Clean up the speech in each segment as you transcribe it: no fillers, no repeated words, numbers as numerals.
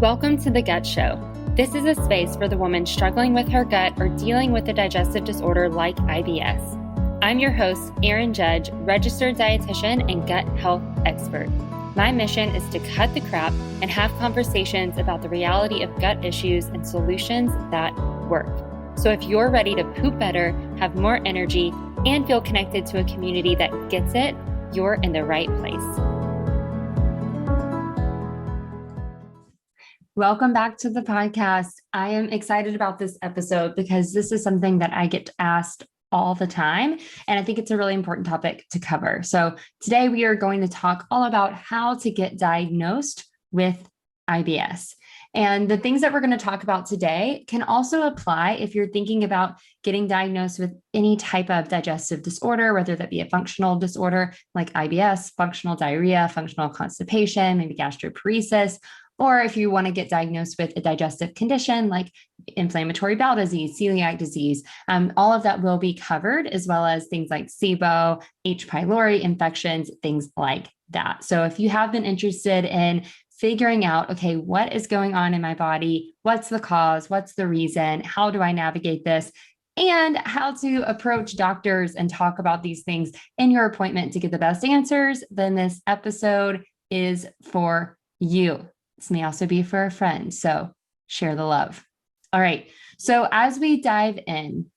Welcome to the Gut Show. This is a space for the woman struggling with her gut or dealing with a digestive disorder like IBS. I'm your host, Erin Judge, registered dietitian and gut health expert. My mission is to cut the crap and have conversations about the reality of gut issues and solutions that work. So if you're ready to poop better, have more energy, and feel connected to a community that gets it, you're in the right place. Welcome back to the podcast. I am excited about this episode because this is something that I get asked all the time, and I think it's a really important topic to cover. So today we are going to talk all about how to get diagnosed with IBS. And the things that we're going to talk about today can also apply if you're thinking about getting diagnosed with any type of digestive disorder, whether that be a functional disorder like IBS, functional diarrhea, functional constipation, maybe gastroparesis, or if you want to get diagnosed with a digestive condition like inflammatory bowel disease, celiac disease, all of that will be covered, as well as things like SIBO, H. pylori infections, things like that. So if you have been interested in figuring out, okay, what is going on in my body? What's the cause? What's the reason? How do I navigate this? And how to approach doctors and talk about these things in your appointment to get the best answers, then this episode is for you. This may also be for a friend, so share the love. All right, so as we dive in,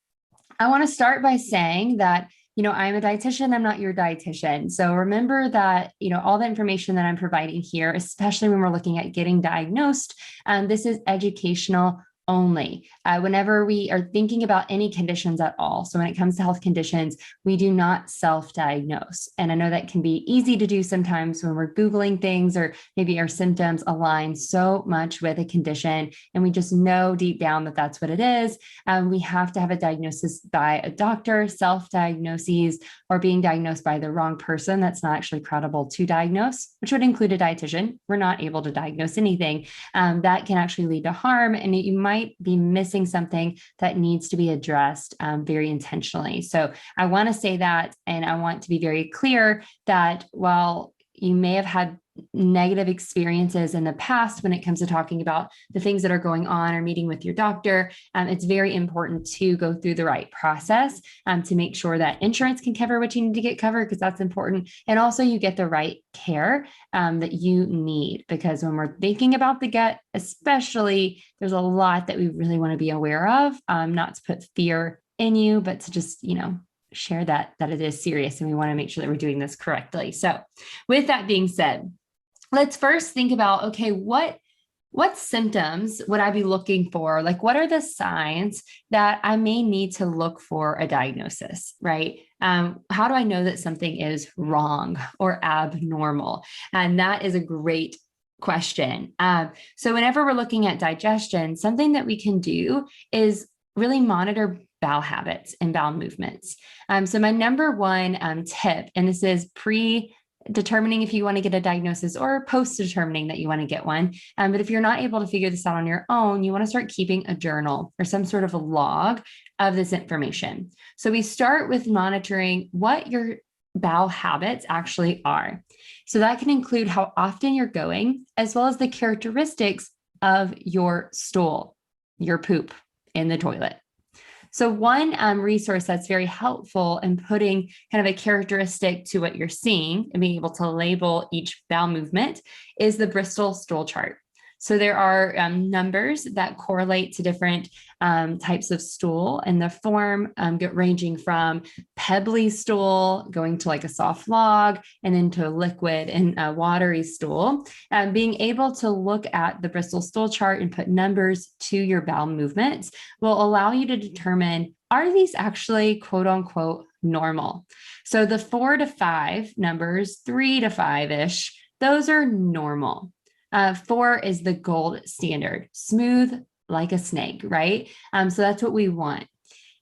I want to start by saying that, I'm a dietitian, I'm not your dietitian. So remember that, all the information that I'm providing here, especially when we're looking at getting diagnosed, this is educational only. Whenever we are thinking about any conditions at all. So when it comes to health conditions, we do not self-diagnose. And I know that can be easy to do sometimes when we're Googling things, or maybe our symptoms align so much with a condition and we just know deep down that that's what it is. We have to have a diagnosis by a doctor, self-diagnoses, or being diagnosed by the wrong person that's not actually credible to diagnose, which would include a dietitian. We're not able to diagnose anything. That can actually lead to harm, and you might be missing something that needs to be addressed very intentionally. So I want to say that, and I want to be very clear that while you may have had negative experiences in the past when it comes to talking about the things that are going on or meeting with your doctor, it's very important to go through the right process to make sure that insurance can cover what you need to get covered, because that's important. And also you get the right care that you need, because when we're thinking about the gut, especially, there's a lot that we really want to be aware of, not to put fear in you, but to just, share that it is serious and we want to make sure that we're doing this correctly. So with that being said, let's first think about, okay, what symptoms would I be looking for? Like, what are the signs that I may need to look for a diagnosis, right? How do I know that something is wrong or abnormal? And that is a great question. So whenever we're looking at digestion, something that we can do is really monitor bowel habits and bowel movements. So my number one tip, and this is determining if you want to get a diagnosis or post-determining that you want to get one. But if you're not able to figure this out on your own, you want to start keeping a journal or some sort of a log of this information. So we start with monitoring what your bowel habits actually are. So that can include how often you're going, as well as the characteristics of your stool, your poop in the toilet. So one resource that's very helpful in putting kind of a characteristic to what you're seeing and being able to label each bowel movement is the Bristol stool chart. So there are numbers that correlate to different types of stool, and the form ranging from pebbly stool going to like a soft log, and then to a liquid and a watery stool. Being able to look at the Bristol stool chart and put numbers to your bowel movements will allow you to determine, are these actually quote unquote normal? So the 4 to 5 numbers, 3 to 5-ish, those are normal. 4 is the gold standard, smooth like a snake, right? So that's what we want.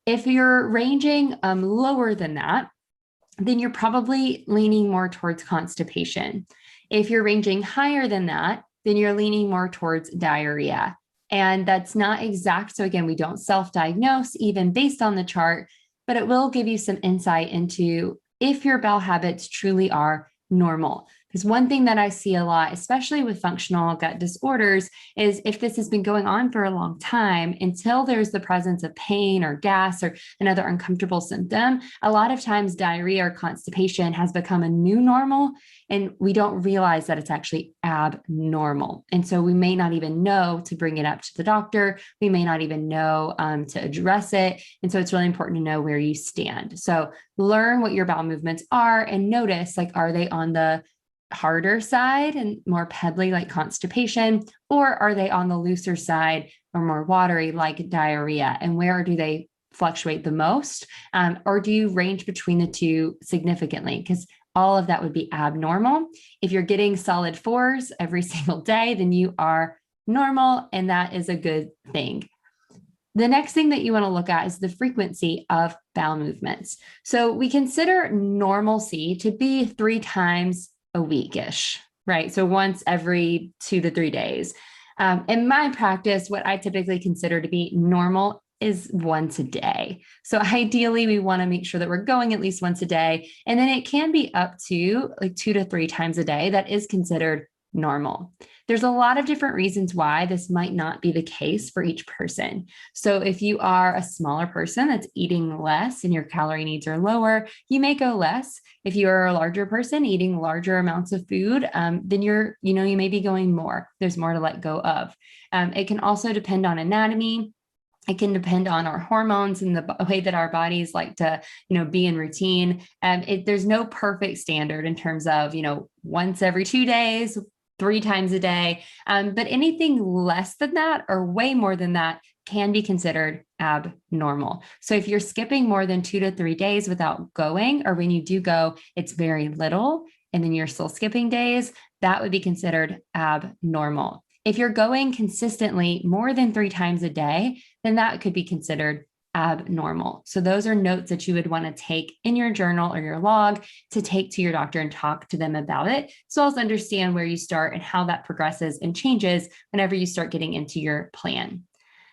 If you're ranging lower than that, then you're probably leaning more towards constipation. If you're ranging higher than that, then you're leaning more towards diarrhea. And that's not exact. So again, we don't self-diagnose even based on the chart, but it will give you some insight into if your bowel habits truly are normal. Because one thing that I see a lot, especially with functional gut disorders, is if this has been going on for a long time, until there's the presence of pain or gas or another uncomfortable symptom, a lot of times diarrhea or constipation has become a new normal, and we don't realize that it's actually abnormal. And so we may not even know to bring it up to the doctor. We may not even know to address it. And so it's really important to know where you stand. So learn what your bowel movements are and notice, like, are they on the harder side and more pebbly like constipation, or are they on the looser side or more watery like diarrhea? And where do they fluctuate the most? Or do you range between the two significantly? Because all of that would be abnormal. If you're getting solid fours every single day, then you are normal, and that is a good thing. The next thing that you want to look at is the frequency of bowel movements. So we consider normalcy to be 3 times a weekish, right? So once every 2 to 3 days. In my practice, what I typically consider to be normal is once a day. So ideally, we want to make sure that we're going at least once a day. And then it can be up to like 2 to 3 times a day. That is considered normal. There's a lot of different reasons why this might not be the case for each person. So if you are a smaller person that's eating less and your calorie needs are lower, you may go less. If you are a larger person eating larger amounts of food, then you may be going more. There's more to let go of. It can also depend on anatomy. It can depend on our hormones and the way that our bodies like to, be in routine. There's no perfect standard in terms of, once every 2 days, 3 times a day. But anything less than that or way more than that can be considered abnormal. So if you're skipping more than 2 to 3 days without going, or when you do go, it's very little, and then you're still skipping days, that would be considered abnormal. If you're going consistently more than 3 times a day, then that could be considered abnormal. So those are notes that you would want to take in your journal or your log to take to your doctor and talk to them about it, so as understand where you start and how that progresses and changes whenever you start getting into your plan.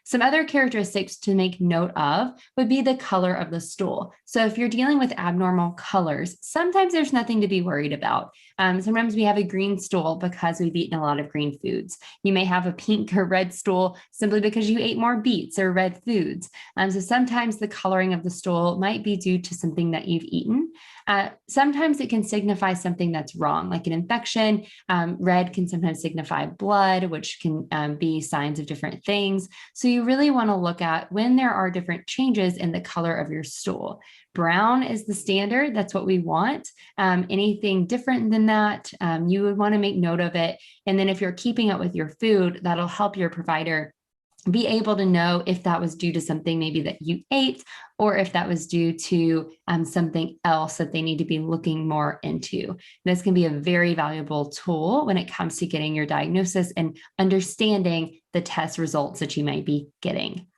Some other characteristics to make note of would be the color of the stool. So if you're dealing with abnormal colors, sometimes there's nothing to be worried about. Sometimes we have a green stool because we've eaten a lot of green foods. You may have a pink or red stool simply because you ate more beets or red foods. So sometimes the coloring of the stool might be due to something that you've eaten. Sometimes it can signify something that's wrong, like an infection. Red can sometimes signify blood, which can be signs of different things. So you really want to look at when there are different changes in the color of your stool. Brown is the standard. That's what we want. Anything different than that, you would want to make note of it. And then if you're keeping up with your food, that'll help your provider be able to know if that was due to something maybe that you ate, or if that was due to something else that they need to be looking more into. This can be a very valuable tool when it comes to getting your diagnosis and understanding the test results that you might be getting.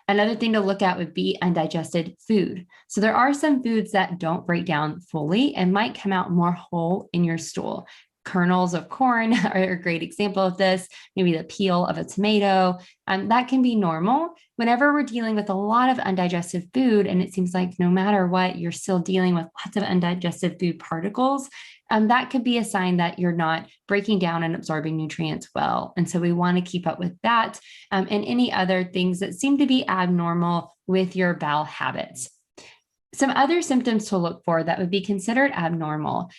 Another thing to look at would be undigested food. So there are some foods that don't break down fully and might come out more whole in your stool. Kernels of corn are a great example of this, maybe the peel of a tomato. That can be normal. Whenever we're dealing with a lot of undigested food, and it seems like no matter what, you're still dealing with lots of undigested food particles, that could be a sign that you're not breaking down and absorbing nutrients well. And so we want to keep up with that and any other things that seem to be abnormal with your bowel habits. Some other symptoms to look for that would be considered abnormal,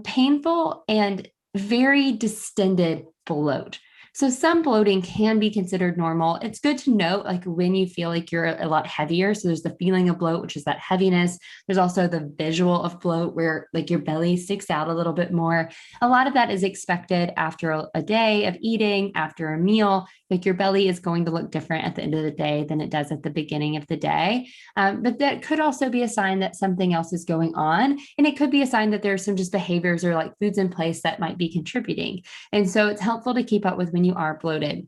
painful and very distended bloat. So some bloating can be considered normal. It's good to note, like, when you feel like you're a lot heavier. So there's the feeling of bloat, which is that heaviness. There's also the visual of bloat where like your belly sticks out a little bit more. A lot of that is expected after a day of eating, after a meal. Like, your belly is going to look different at the end of the day than it does at the beginning of the day. But that could also be a sign that something else is going on. And it could be a sign that there's some just behaviors or like foods in place that might be contributing. And so it's helpful to keep up with when you are bloated.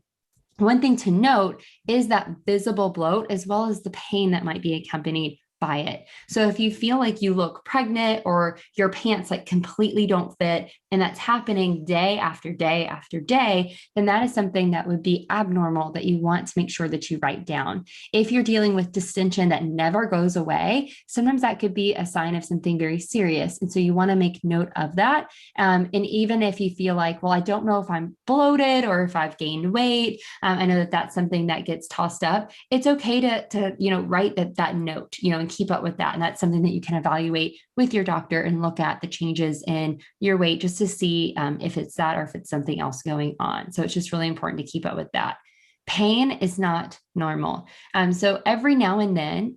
One thing to note is that visible bloat, as well as the pain that might be accompanied by it. So if you feel like you look pregnant or your pants like completely don't fit, and that's happening day after day after day, then that is something that would be abnormal that you want to make sure that you write down. If you're dealing with distension that never goes away, sometimes that could be a sign of something very serious. And so you want to make note of that. And even if you feel like, well, I don't know if I'm bloated or if I've gained weight, I know that that's something that gets tossed up. It's okay to write that note, and keep up with that. And that's something that you can evaluate with your doctor and look at the changes in your weight just to see if it's that or if it's something else going on. So it's just really important to keep up with that. Pain is not normal. So every now and then,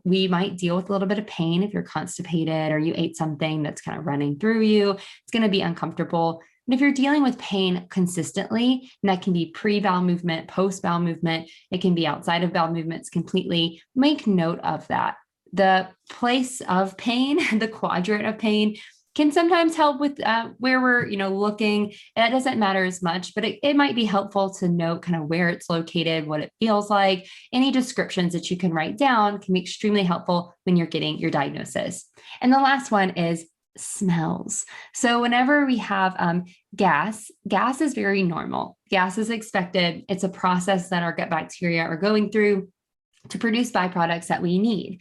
we might deal with a little bit of pain if you're constipated or you ate something that's kind of running through you. It's going to be uncomfortable. And if you're dealing with pain consistently, and that can be pre-bowel movement, post-bowel movement, it can be outside of bowel movements completely, make note of that. The place of pain, the quadrant of pain, can sometimes help with where we're, looking. That doesn't matter as much, but it might be helpful to note kind of where it's located, what it feels like. Any descriptions that you can write down can be extremely helpful when you're getting your diagnosis. And the last one is smells. So whenever we have gas is very normal. Gas is expected. It's a process that our gut bacteria are going through to produce byproducts that we need.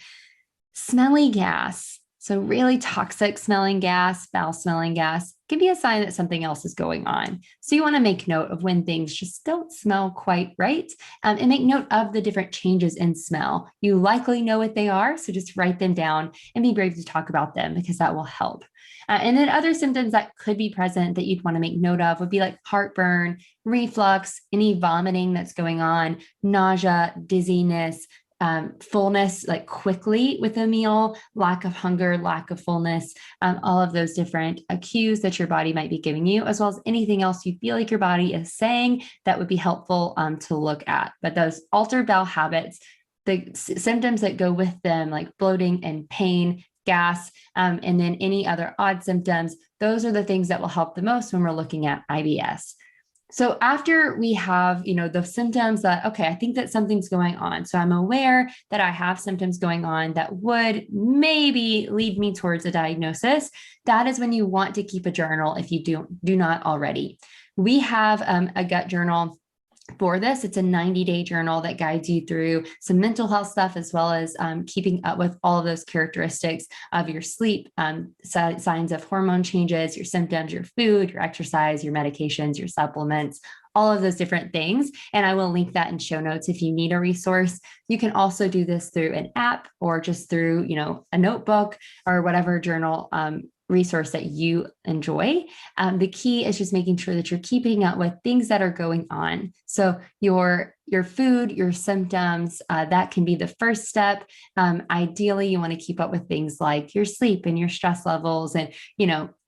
Smelly gas, so really toxic smelling gas, foul smelling gas, can be a sign that something else is going on. So you want to make note of when things just don't smell quite right, and make note of the different changes in smell. You likely know what they are, so just write them down and be brave to talk about them because that will help. And then other symptoms that could be present that you'd want to make note of would be like heartburn, reflux, any vomiting that's going on, nausea, dizziness, fullness like quickly with a meal, lack of hunger, lack of fullness, all of those different cues that your body might be giving you, as well as anything else you feel like your body is saying that would be helpful to look at. But those altered bowel habits, the symptoms that go with them, like bloating and pain, gas, and then any other odd symptoms, those are the things that will help the most when we're looking at IBS. So after we have, the symptoms that, okay, I think that something's going on. So I'm aware that I have symptoms going on that would maybe lead me towards a diagnosis. That is when you want to keep a journal if you do not already. We have a gut journal for this. It's a 90-day journal that guides you through some mental health stuff, as well as keeping up with all of those characteristics of your sleep, signs of hormone changes, your symptoms, your food, your exercise, your medications, your supplements, all of those different things. And I will link that in show notes if you need a resource. You can also do this through an app or just through, a notebook or whatever journal resource that you enjoy. The key is just making sure that you're keeping up with things that are going on. So your food, your symptoms, that can be the first step. Ideally, you want to keep up with things like your sleep and your stress levels. And,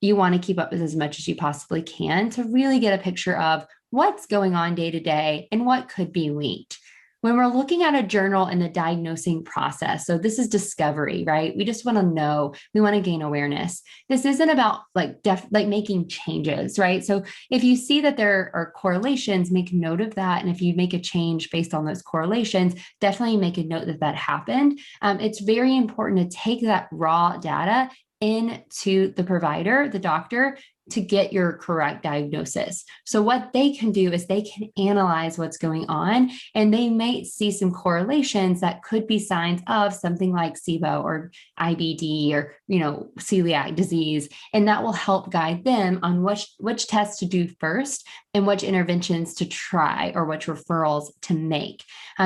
you want to keep up with as much as you possibly can to really get a picture of what's going on day to day and what could be linked. When we're looking at a journal in the diagnosing process, so this is discovery, right? We just want to know, we want to gain awareness. This isn't about like making changes, right? So if you see that there are correlations, make note of that. And if you make a change based on those correlations, definitely make a note that happened. It's very important to take that raw data into the provider, the doctor, to get your correct diagnosis. So what they can do is they can analyze what's going on, and they might see some correlations that could be signs of something like SIBO or IBD or, celiac disease. And that will help guide them on which tests to do first and which interventions to try or which referrals to make.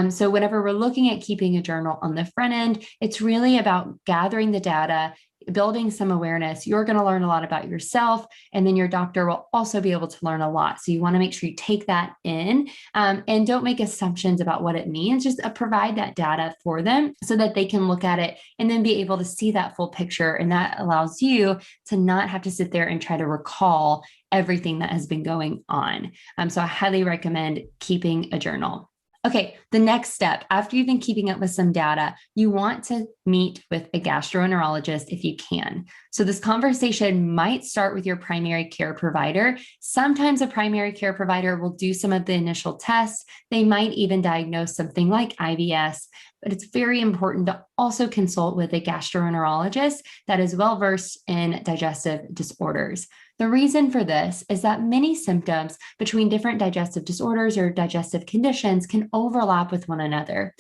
So whenever we're looking at keeping a journal on the front end, it's really about gathering the data, building some awareness. You're going to learn a lot about yourself, and then your doctor will also be able to learn a lot. So you want to make sure you take that in, and don't make assumptions about what it means. Just provide that data for them so that they can look at it and then be able to see that full picture. And that allows you to not have to sit there and try to recall everything that has been going on. So I highly recommend keeping a journal. Okay, the next step, after you've been keeping up with some data, you want to meet with a gastroenterologist if you can. So this conversation might start with your primary care provider. Sometimes a primary care provider will do some of the initial tests. They might even diagnose something like IBS. but it's very important to also consult with a gastroenterologist that is well-versed in digestive disorders. The reason for this is that many symptoms between different digestive disorders or digestive conditions can overlap with one another.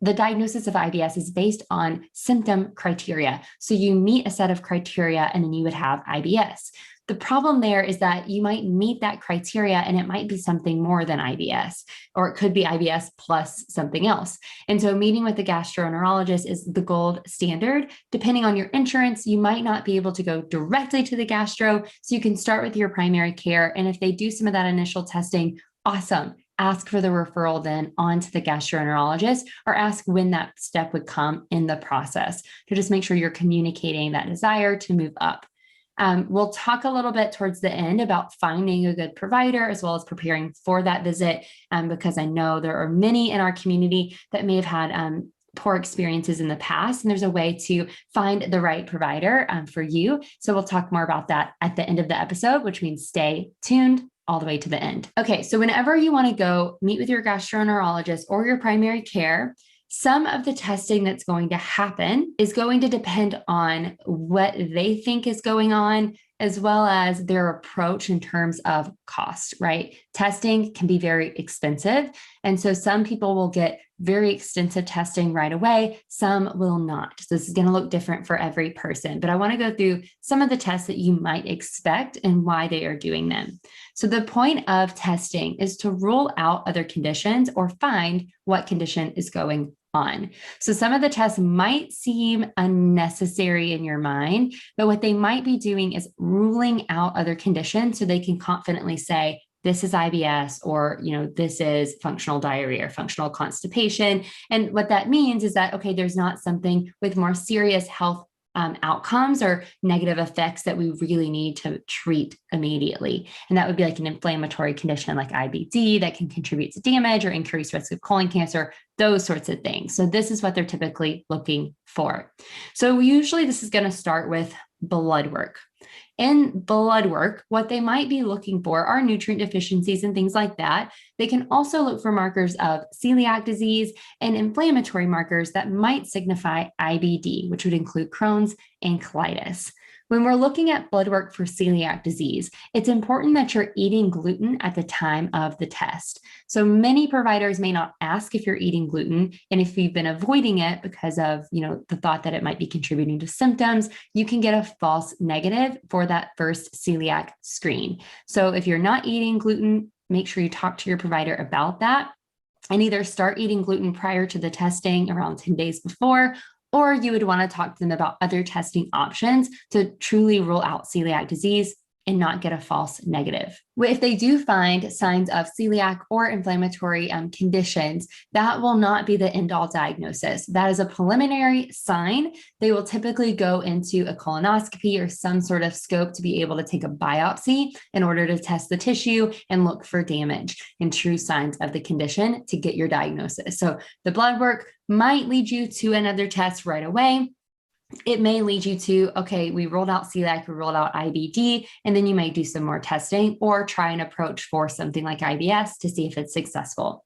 The diagnosis of IBS is based on symptom criteria. So you meet a set of criteria and then you would have IBS. The problem there is that you might meet that criteria and it might be something more than IBS, or it could be IBS plus something else. And so meeting with the gastroenterologist is the gold standard. Depending on your insurance, you might not be able to go directly to the gastro. So you can start with your primary care. And if they do some of that initial testing, awesome. Ask for the referral then onto the gastroenterologist, or ask when that step would come in the process to just make sure you're communicating that desire to move up. We'll talk a little bit towards the end about finding a good provider as well as preparing for that visit, because I know there are many in our community that may have had poor experiences in the past, and there's a way to find the right provider for you. So we'll talk more about that at the end of the episode, which means stay tuned all the way to the end. Okay, so whenever you want to go meet with your gastroenterologist or your primary care, some of the testing that's going to happen is going to depend on what they think is going on, as well as their approach in terms of cost, right? Testing can be very expensive. And so some people will get very extensive testing right away. Some will not. So this is going to look different for every person, but I want to go through some of the tests that you might expect and why they are doing them. So the point of testing is to rule out other conditions or find what condition is going on. So some of the tests might seem unnecessary in your mind, but what they might be doing is ruling out other conditions so they can confidently say, this is IBS, or, this is functional diarrhea or functional constipation. And what that means is that, okay, there's not something with more serious health outcomes or negative effects that we really need to treat immediately. And that would be like an inflammatory condition like IBD that can contribute to damage or increase risk of colon cancer, those sorts of things. So this is what they're typically looking for. So usually this is going to start with blood work. In blood work, what they might be looking for are nutrient deficiencies and things like that. They can also look for markers of celiac disease and inflammatory markers that might signify IBD, which would include Crohn's and colitis. When we're looking at blood work for celiac disease, it's important that you're eating gluten at the time of the test. So many providers may not ask if you're eating gluten, and if you've been avoiding it because of, the thought that it might be contributing to symptoms, you can get a false negative for that first celiac screen. So if you're not eating gluten, make sure you talk to your provider about that and either start eating gluten prior to the testing around 10 days before, or you would want to talk to them about other testing options to truly rule out celiac disease and not get a false negative. If they do find signs of celiac or inflammatory conditions, that will not be the end-all diagnosis. That is a preliminary sign. They will typically go into a colonoscopy or some sort of scope to be able to take a biopsy in order to test the tissue and look for damage and true signs of the condition to get your diagnosis. So the blood work might lead you to another test right away. It may lead you to, okay, we rolled out celiac, we rolled out IBD, and then you may do some more testing or try an approach for something like IBS to see if it's successful.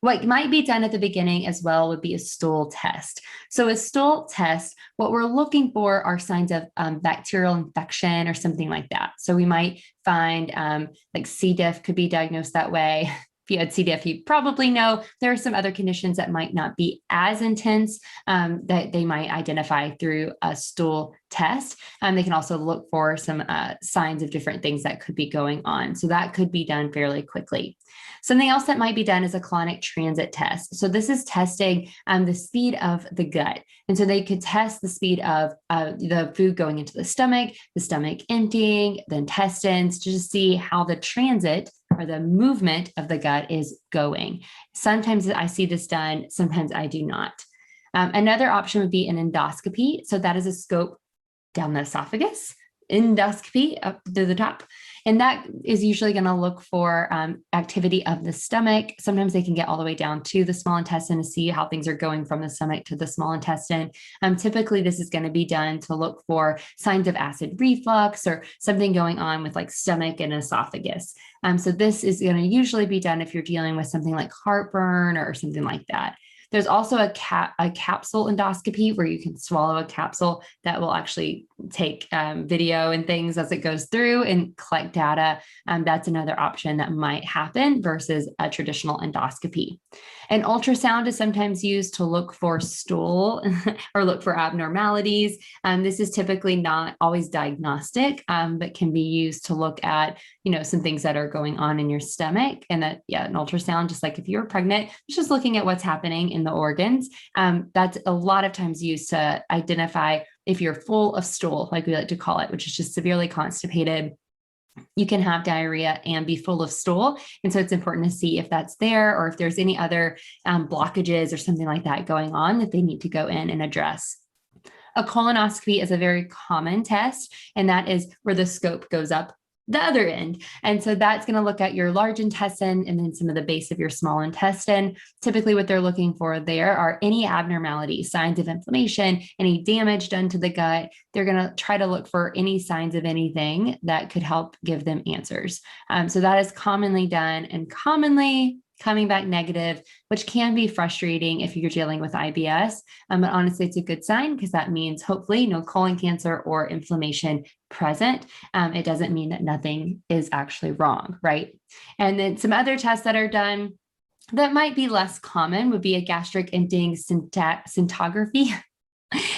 What might be done at the beginning as well would be a stool test. So a stool test, what we're looking for are signs of bacterial infection or something like that. So we might find like C. diff could be diagnosed that way. If you had C. diff, you probably know there are some other conditions that might not be as intense that they might identify through a stool test. They can also look for some signs of different things that could be going on. So that could be done fairly quickly. Something else that might be done is a colonic transit test. So this is testing the speed of the gut. And so they could test the speed of the food going into the stomach emptying, the intestines, to just see how the transit or the movement of the gut is going. Sometimes I see this done, sometimes I do not. Another option would be an endoscopy. So that is a scope down the esophagus, endoscopy up to the top. And that is usually going to look for activity of the stomach. Sometimes they can get all the way down to the small intestine to see how things are going from the stomach to the small intestine. Typically, this is going to be done to look for signs of acid reflux or something going on with like stomach and esophagus. So this is going to usually be done if you're dealing with something like heartburn or something like that. There's also a capsule endoscopy where you can swallow a capsule that will actually take video and things as it goes through and collect data. That's another option that might happen versus a traditional endoscopy. An ultrasound is sometimes used to look for stool or look for abnormalities. This is typically not always diagnostic, but can be used to look at, some things that are going on in your stomach. And that, an ultrasound, just like if you're pregnant, it's just looking at what's happening in the organs. That's a lot of times used to identify if you're full of stool, like we like to call it, which is just severely constipated. You can have diarrhea and be full of stool. And so it's important to see if that's there or if there's any other blockages or something like that going on that they need to go in and address. A colonoscopy is a very common test, and that is where the scope goes up the other end. And so that's going to look at your large intestine and then some of the base of your small intestine. Typically what they're looking for there are any abnormalities, signs of inflammation, any damage done to the gut. They're going to try to look for any signs of anything that could help give them answers. So that is commonly done and commonly coming back negative, which can be frustrating if you're dealing with IBS. But honestly, it's a good sign because that means hopefully no colon cancer or inflammation present. It doesn't mean that nothing is actually wrong, right? And then some other tests that are done that might be less common would be a gastric emptying scintigraphy.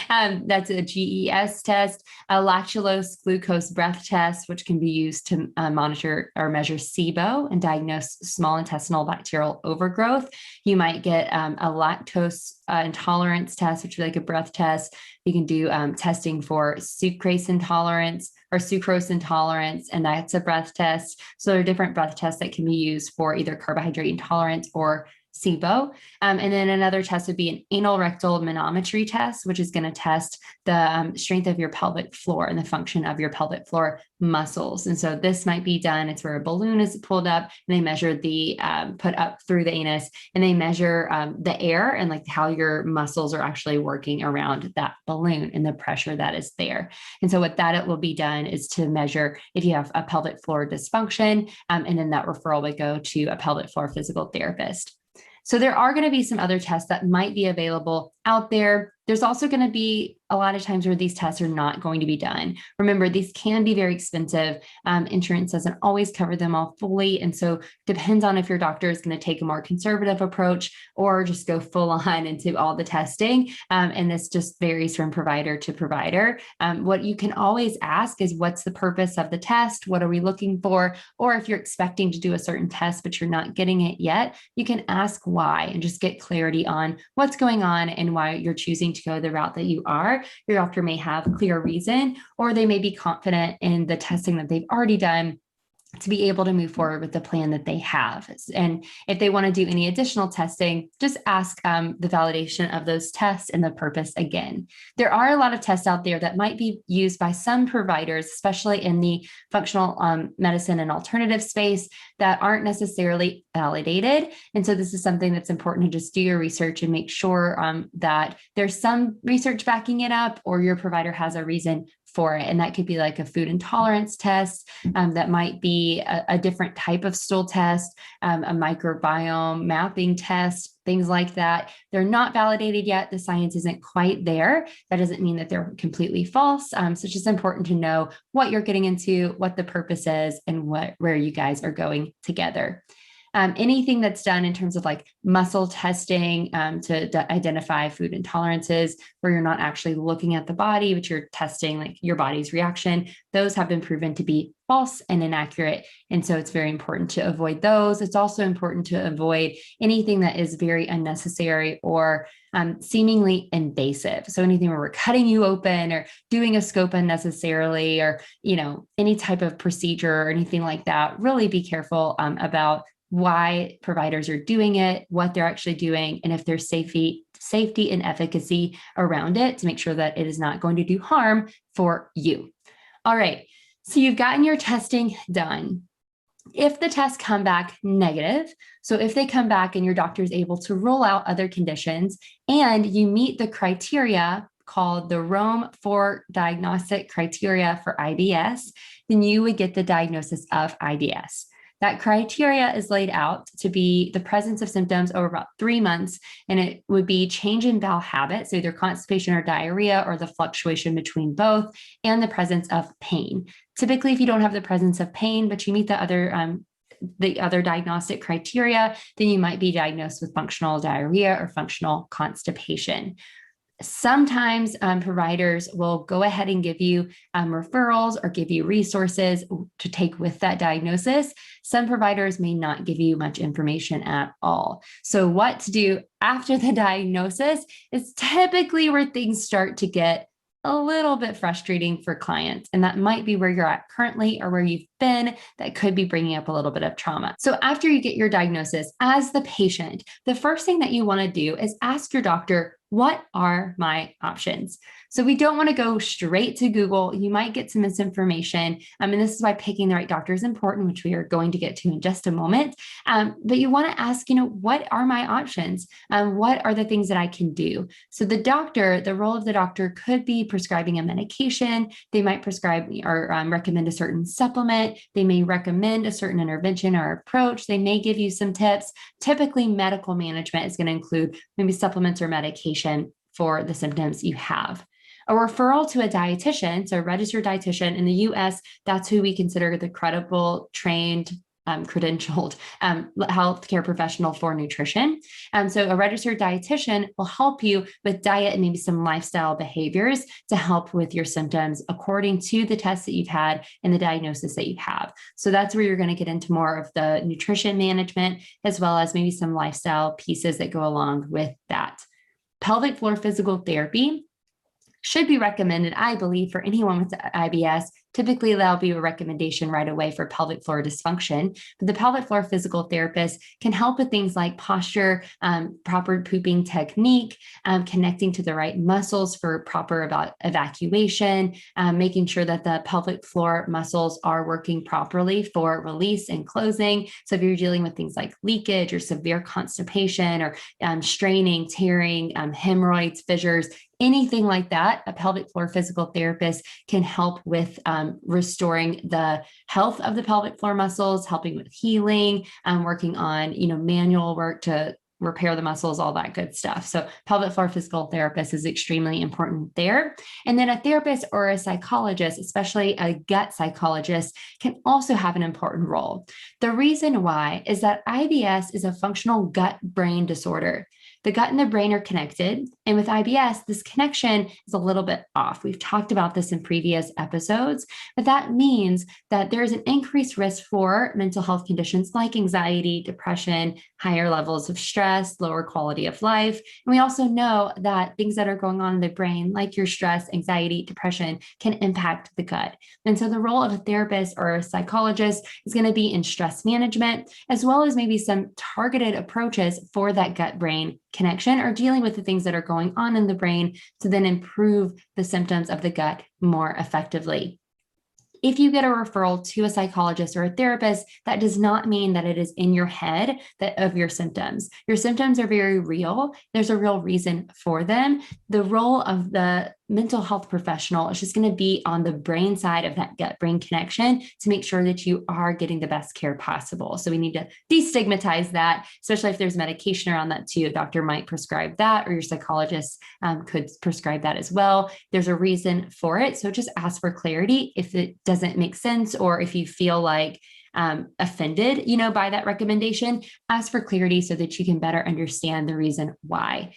That's a GES test, a lactulose glucose breath test, which can be used to monitor or measure SIBO and diagnose small intestinal bacterial overgrowth. You might get a lactose intolerance test, which is like a breath test. You can do testing for sucrase intolerance or sucrose intolerance, and that's a breath test. So there are different breath tests that can be used for either carbohydrate intolerance or SIBO. And then another test would be an anal rectal manometry test, which is going to test the strength of your pelvic floor and the function of your pelvic floor muscles. And so this might be done. It's where a balloon is pulled up and they measure the put up through the anus, and they measure the air and like how your muscles are actually working around that balloon and the pressure that is there. And so what that it will be done is to measure if you have a pelvic floor dysfunction, and then that referral would go to a pelvic floor physical therapist. So there are going to be some other tests that might be available out there. There's also going to be a lot of times where these tests are not going to be done. Remember, these can be very expensive. Insurance doesn't always cover them all fully. And so depends on if your doctor is going to take a more conservative approach or just go full on into all the testing. And this just varies from provider to provider. What you can always ask is, what's the purpose of the test? What are we looking for? Or if you're expecting to do a certain test, but you're not getting it yet, you can ask why and just get clarity on what's going on and why you're choosing to go the route that you are. Your doctor may have clear reason, or they may be confident in the testing that they've already done to be able to move forward with the plan that they have. And if they want to do any additional testing, just ask the validation of those tests and the purpose again. There are a lot of tests out there that might be used by some providers, especially in the functional medicine and alternative space, that aren't necessarily validated. And so this is something that's important to just do your research and make sure that there's some research backing it up, or your provider has a reason for it. And that could be like a food intolerance test, that might be a different type of stool test, a microbiome mapping test, things like that. They're not validated yet. The science isn't quite there. That doesn't mean that they're completely false. So it's just important to know what you're getting into, what the purpose is, and where you guys are going together. Anything that's done in terms of like muscle testing to identify food intolerances, where you're not actually looking at the body, but you're testing like your body's reaction, those have been proven to be false and inaccurate. And so it's very important to avoid those. It's also important to avoid anything that is very unnecessary or seemingly invasive. So anything where we're cutting you open or doing a scope unnecessarily, or, any type of procedure or anything like that, really be careful about why providers are doing it, what they're actually doing, and if there's safety and efficacy around it, to make sure that it is not going to do harm for you. All right. So you've gotten your testing done. If the tests come back negative, so if they come back and your doctor is able to rule out other conditions and you meet the criteria called the Rome 4 diagnostic criteria for IBS, then you would get the diagnosis of IBS. That criteria is laid out to be the presence of symptoms over about 3 months, and it would be change in bowel habit, so either constipation or diarrhea or the fluctuation between both, and the presence of pain. Typically, if you don't have the presence of pain, but you meet the other diagnostic criteria, then you might be diagnosed with functional diarrhea or functional constipation. Sometimes providers will go ahead and give you referrals or give you resources to take with that diagnosis. Some providers may not give you much information at all. So what to do after the diagnosis is typically where things start to get a little bit frustrating for clients. And that might be where you're at currently or where you've been that could be bringing up a little bit of trauma. So after you get your diagnosis as the patient, the first thing that you want to do is ask your doctor, what are my options? So we don't want to go straight to Google. You might get some misinformation. And this is why picking the right doctor is important, which we are going to get to in just a moment. But you want to ask, what are my options? What are the things that I can do? So the role of the doctor could be prescribing a medication. They might prescribe or recommend a certain supplement. They may recommend a certain intervention or approach. They may give you some tips. Typically, medical management is going to include maybe supplements or medication for the symptoms you have. A referral to a dietitian, so a registered dietitian in the US, that's who we consider the credible, trained, credentialed healthcare professional for nutrition. So a registered dietitian will help you with diet and maybe some lifestyle behaviors to help with your symptoms according to the tests that you've had and the diagnosis that you have. So that's where you're going to get into more of the nutrition management, as well as maybe some lifestyle pieces that go along with that. Pelvic floor physical therapy should be recommended, I believe, for anyone with IBS. Typically, that'll be a recommendation right away for pelvic floor dysfunction. But the pelvic floor physical therapist can help with things like posture, proper pooping technique, connecting to the right muscles for proper evacuation, making sure that the pelvic floor muscles are working properly for release and closing. So if you're dealing with things like leakage or severe constipation or straining, tearing, hemorrhoids, fissures, anything like that, a pelvic floor physical therapist can help with restoring the health of the pelvic floor muscles, helping with healing, working on, manual work to repair the muscles, all that good stuff. So pelvic floor physical therapist is extremely important there. And then a therapist or a psychologist, especially a gut psychologist, can also have an important role. The reason why is that IBS is a functional gut-brain disorder. The gut and the brain are connected. And with IBS, this connection is a little bit off. We've talked about this in previous episodes, but that means that there's an increased risk for mental health conditions like anxiety, depression, higher levels of stress, lower quality of life. And we also know that things that are going on in the brain, like your stress, anxiety, depression, can impact the gut. And so the role of a therapist or a psychologist is going to be in stress management, as well as maybe some targeted approaches for that gut-brain connection or dealing with the things that are going on in the brain to then improve the symptoms of the gut more effectively. If you get a referral to a psychologist or a therapist, that does not mean that it is in your head of your symptoms. Your symptoms are very real. There's a real reason for them. The role of the mental health professional is just going to be on the brain side of that gut-brain connection to make sure that you are getting the best care possible. So we need to destigmatize that, especially if there's medication around that too. A doctor might prescribe that, or your psychologist could prescribe that as well. There's a reason for it. So just ask for clarity if it doesn't make sense, or if you feel like offended, by that recommendation, ask for clarity so that you can better understand the reason why.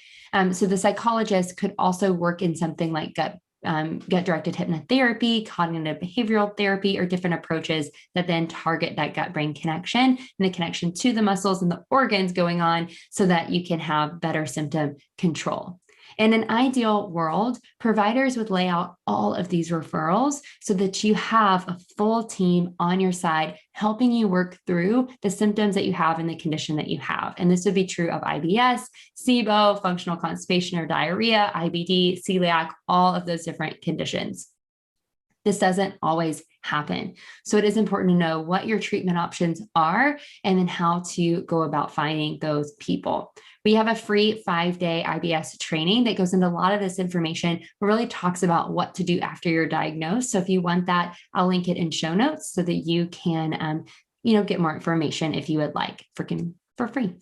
So the psychologist could also work in something like gut-directed hypnotherapy, cognitive behavioral therapy, or different approaches that then target that gut-brain connection and the connection to the muscles and the organs going on so that you can have better symptom control. In an ideal world, providers would lay out all of these referrals so that you have a full team on your side helping you work through the symptoms that you have and the condition that you have. And this would be true of IBS, SIBO, functional constipation or diarrhea, IBD, celiac, all of those different conditions. This doesn't always happen. So it is important to know what your treatment options are and then how to go about finding those people. We have a free 5-day IBS training that goes into a lot of this information, but really talks about what to do after you're diagnosed. So if you want that, I'll link it in show notes so that you can, get more information if you would like for free.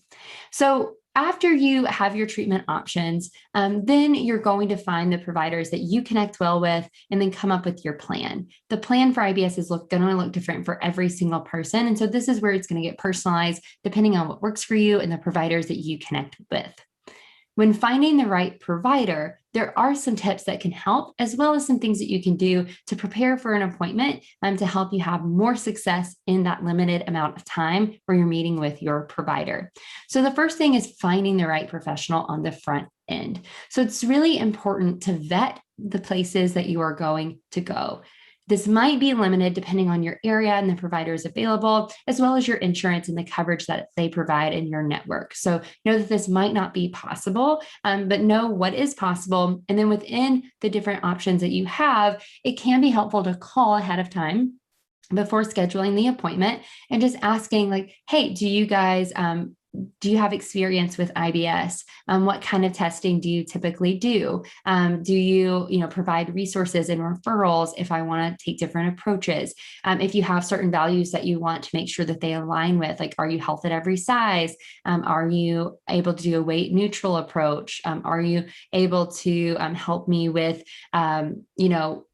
So after you have your treatment options, then you're going to find the providers that you connect well with and then come up with your plan. The plan for IBS is going to look different for every single person. And so this is where it's going to get personalized depending on what works for you and the providers that you connect with. When finding the right provider, there are some tips that can help, as well as some things that you can do to prepare for an appointment to help you have more success in that limited amount of time where you're meeting with your provider. So the first thing is finding the right professional on the front end. So it's really important to vet the places that you are going to go. This might be limited depending on your area and the providers available, as well as your insurance and the coverage that they provide in your network. So know that this might not be possible, but know what is possible. And then within the different options that you have, it can be helpful to call ahead of time before scheduling the appointment and just asking like, hey, do you have experience with IBS? What kind of testing do you typically do? Do you provide resources and referrals if I want to take different approaches? If you have certain values that you want to make sure that they align with, like, are you health at every size? Are you able to do a weight neutral approach? Are you able to help me with,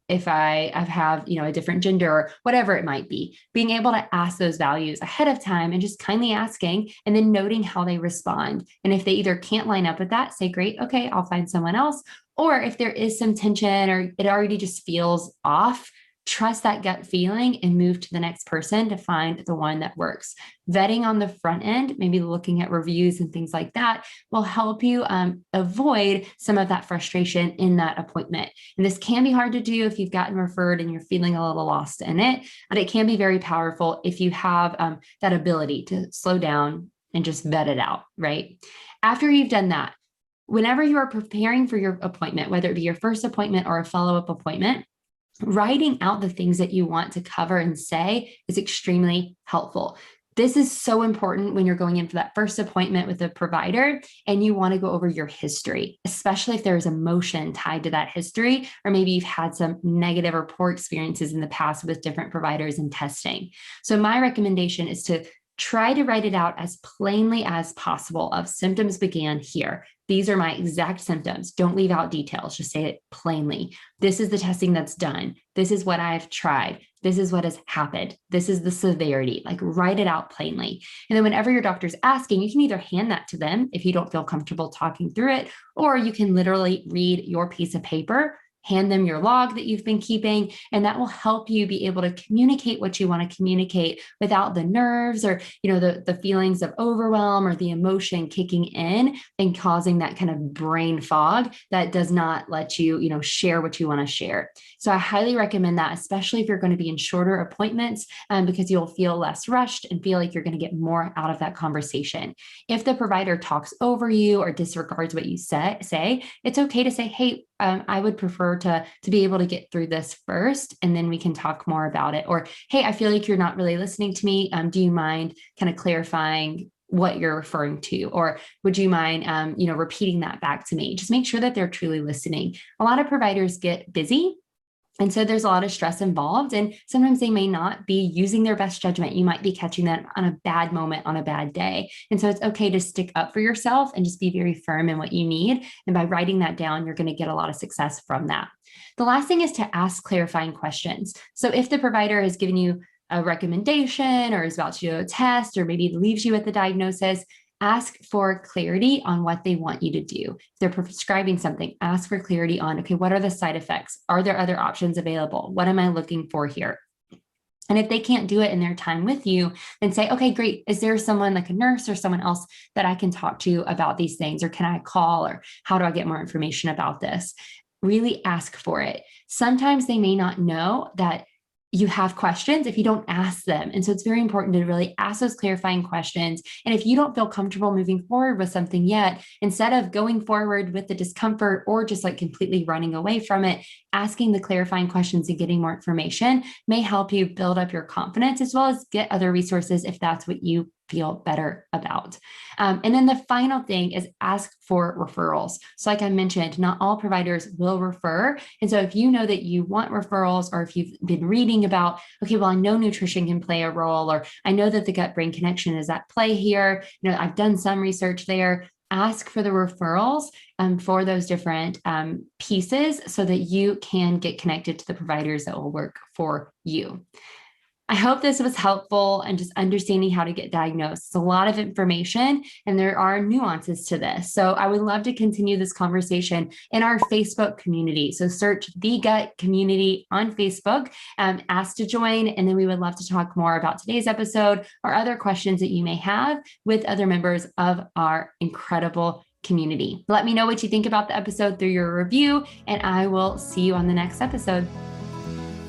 if I have, a different gender or whatever it might be, being able to ask those values ahead of time and just kindly asking and then noting how they respond. And if they either can't line up with that, say, great, okay, I'll find someone else. Or if there is some tension or it already just feels off, trust that gut feeling and move to the next person to find the one that works. Vetting on the front end, maybe looking at reviews and things like that, will help you avoid some of that frustration in that appointment. And this can be hard to do if you've gotten referred and you're feeling a little lost in it, but it can be very powerful if you have that ability to slow down and just vet it out, right? After you've done that, whenever you are preparing for your appointment, whether it be your first appointment or a follow-up appointment, writing out the things that you want to cover and say is extremely helpful. This is so important when you're going in for that first appointment with a provider and you want to go over your history, especially if there's emotion tied to that history, or maybe you've had some negative or poor experiences in the past with different providers and testing. So my recommendation is to try to write it out as plainly as possible of symptoms began here. These are my exact symptoms. Don't leave out details. Just say it plainly. This is the testing that's done. This is what I've tried. This is what has happened. This is the severity. Like, write it out plainly. And then whenever your doctor's asking, you can either hand that to them if you don't feel comfortable talking through it, or you can literally read your piece of paper, hand them your log that you've been keeping, and that will help you be able to communicate what you want to communicate without the nerves or, the feelings of overwhelm or the emotion kicking in and causing that kind of brain fog that does not let you, share what you want to share. So I highly recommend that, especially if you're going to be in shorter appointments, because you'll feel less rushed and feel like you're going to get more out of that conversation. If the provider talks over you or disregards what you say, it's okay to say, hey, I would prefer to be able to get through this first, and then we can talk more about it. Or, hey, I feel like you're not really listening to me. Do you mind kind of clarifying what you're referring to? Or would you mind, repeating that back to me? Just make sure that they're truly listening. A lot of providers get busy, and so there's a lot of stress involved, and sometimes they may not be using their best judgment. You might be catching them on a bad moment on a bad day. And so it's okay to stick up for yourself and just be very firm in what you need. And by writing that down, you're going to get a lot of success from that. The last thing is to ask clarifying questions. So if the provider has given you a recommendation or is about to do a test, or maybe leaves you with the diagnosis, ask for clarity on what they want you to do. If they're prescribing something, ask for clarity on, okay, what are the side effects? Are there other options available? What am I looking for here? And if they can't do it in their time with you, then say, okay, great. Is there someone like a nurse or someone else that I can talk to about these things? Or can I call? Or how do I get more information about this? Really ask for it. Sometimes they may not know that you have questions if you don't ask them. And so it's very important to really ask those clarifying questions. And if you don't feel comfortable moving forward with something yet, instead of going forward with the discomfort or just like completely running away from it, asking the clarifying questions and getting more information may help you build up your confidence as well as get other resources if that's what you feel better about. And then the final thing is ask for referrals. So like I mentioned, not all providers will refer. And so if you know that you want referrals, or if you've been reading about, okay, well, I know nutrition can play a role, or I know that the gut-brain connection is at play here, I've done some research there, ask for the referrals for those different pieces so that you can get connected to the providers that will work for you. I hope this was helpful and just understanding how to get diagnosed. It's a lot of information and there are nuances to this. So I would love to continue this conversation in our Facebook community. So search The Gut Community on Facebook, ask to join, and then we would love to talk more about today's episode or other questions that you may have with other members of our incredible community. Let me know what you think about the episode through your review, and I will see you on the next episode.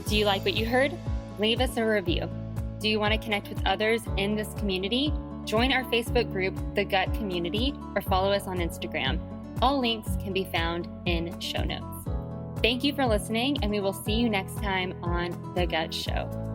Do you like what you heard? Leave us a review. Do you want to connect with others in this community? Join our Facebook group, The Gut Community, or follow us on Instagram. All links can be found in show notes. Thank you for listening, and we will see you next time on The Gut Show.